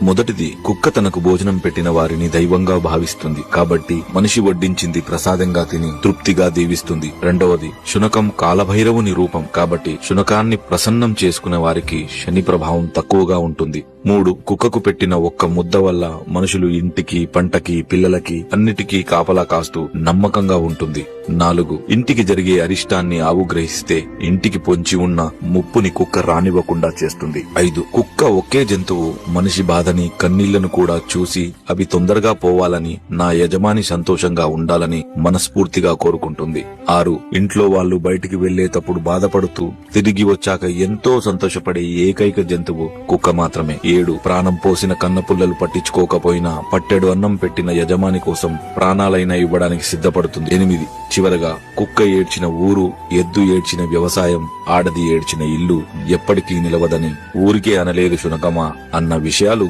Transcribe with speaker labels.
Speaker 1: మొదటిది, కుక్క తనకు భోజనం పెట్టిన వారిని దైవంగా భావిస్తుంది కాబట్టి మనిషి వడ్డించింది ప్రసాదంగా తిని తృప్తిగా దీవిస్తుంది. రెండవది, శునకం కాలభైరవుని రూపం కాబట్టి శునకాన్ని ప్రసన్నం చేసుకునే వారికి శని ప్రభావం తక్కువగా ఉంటుంది. 3, కుక్కకు పెట్టిన ఒక్క ముద్ద వల్ల మనుషులు ఇంటికి, పంటకి, పిల్లలకి అన్నిటికీ కాపలా కాస్తూ నమ్మకంగా ఉంటుంది. 4, ఇంటికి జరిగే అరిష్టాన్ని ఆవు గ్రహిస్తే ఇంటికి పొంచి ఉన్న ముప్పుని కుక్క రానివ్వకుండా చేస్తుంది. 5, కుక్క ఒకే జంతువు మనిషి బాధని, కన్నీళ్లను కూడా చూసి అవి తొందరగా పోవాలని, నా యజమాని సంతోషంగా ఉండాలని మనస్ఫూర్తిగా కోరుకుంటుంది. 6, ఇంట్లో వాళ్ళు బయటికి వెళ్లేటప్పుడు బాధపడుతూ తిరిగి వచ్చాక ఎంతో సంతోషపడే ఏకైక జంతువు కుక్క మాత్రమే. 7, ప్రాణం పోసిన కన్నపుల్లలు పట్టించుకోకపోయినా పట్టెడు అన్నం పెట్టిన యజమాని కోసం ప్రాణాలైనా ఇవ్వడానికి సిద్ధపడుతుంది. 8, చివరగా కుక్క ఏడ్చిన ఊరు, ఎద్దు ఏడ్చిన వ్యవసాయం, ఆడది ఏడ్చిన ఇల్లు ఎప్పటికీ నిలవదని ఊరికే అనలేదు శునకమా అన్న విషయాలు